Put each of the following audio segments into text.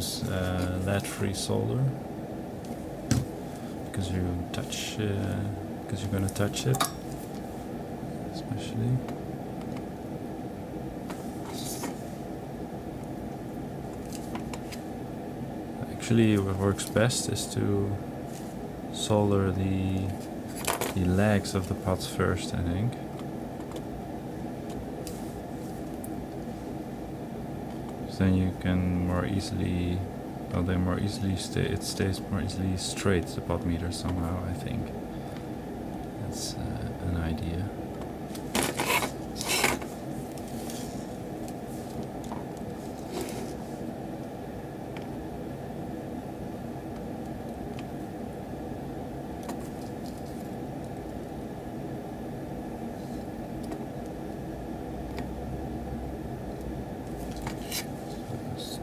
use lead-free solder because you're gonna touch it, especially. Actually, what works best is to solder the legs of the pots first, I think. Then you can more easily, well, they more easily stay. It stays more easily straight, the pot meter, somehow. I think that's an idea.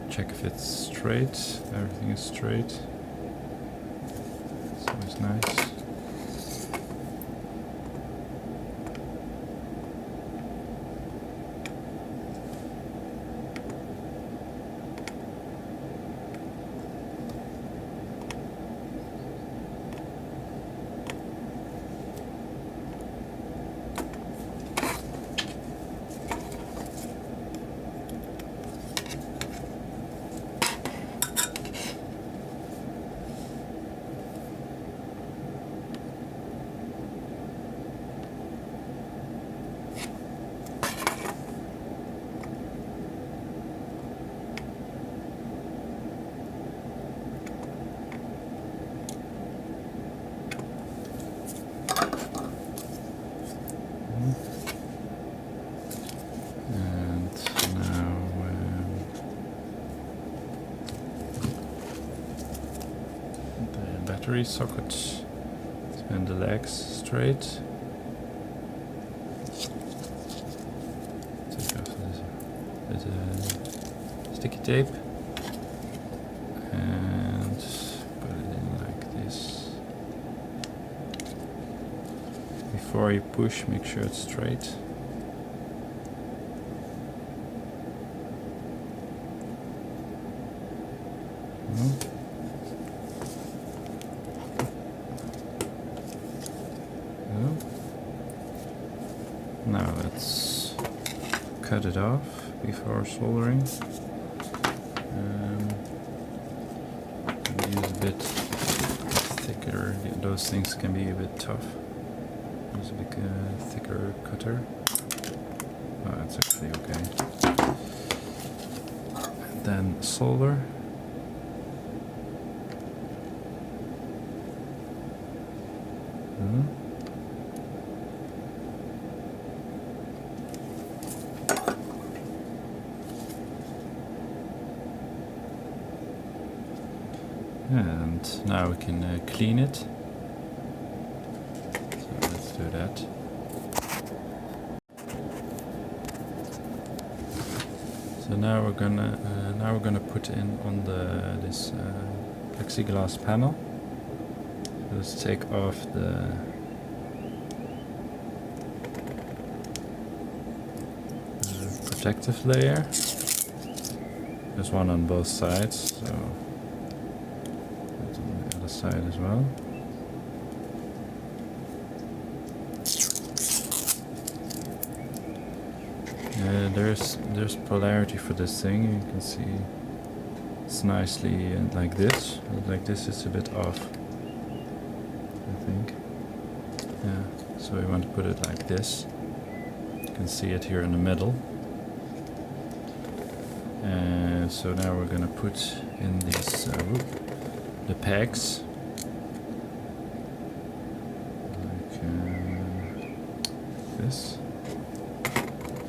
Check if it's straight. Everything is straight. It's always nice. Battery socket and the legs straight. Take off this sticky tape and put it in like this. Before you push, make sure it's straight. Now let's cut it off before soldering. Use a bit thicker. Those things can be a bit tough. Use a bit thicker cutter. Oh, that's actually okay. And then solder. And now we can clean it. So let's do that. So now we're gonna put in on this plexiglass panel. Let's take off the protective layer. There's one on both sides, so that's on the other side as well. There's polarity for this thing. You can see it's nicely like this. Like this, it's a bit off, I think. Yeah. So we want to put it like this. You can see it here in the middle. And so now we're gonna put in these the pegs. Like this.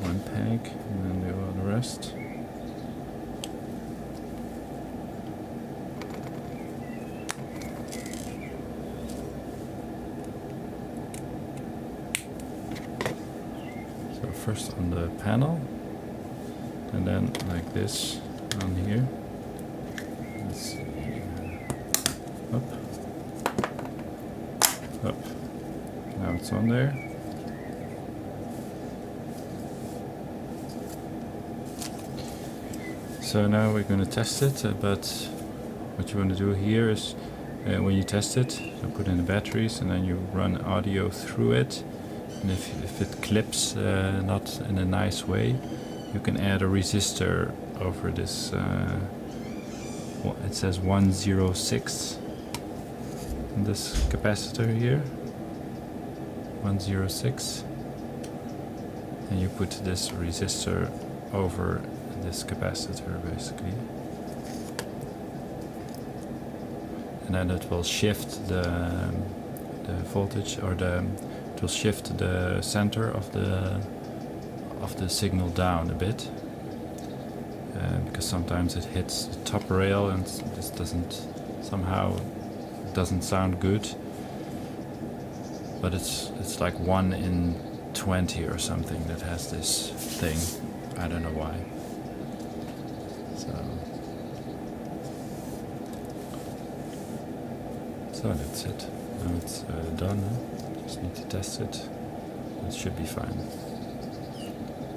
One peg, and then do all the rest. So first on the panel, and then like this on here. Let's see. Up. Up. Now it's on there. So now we're going to test it, but what you want to do here is when you test it, so put in the batteries and then you run audio through it, and if it clips not in a nice way, you can add a resistor over this. It says 106 in this capacitor here, 106, and you put this resistor over this capacitor basically, and then it will shift the voltage, or it will shift the center of the signal down a bit, because sometimes it hits the top rail and this doesn't sound good, but it's like 1 in 20 or something that has this thing. I don't know why. So that's it. Now it's done. Just need to test it. It should be fine.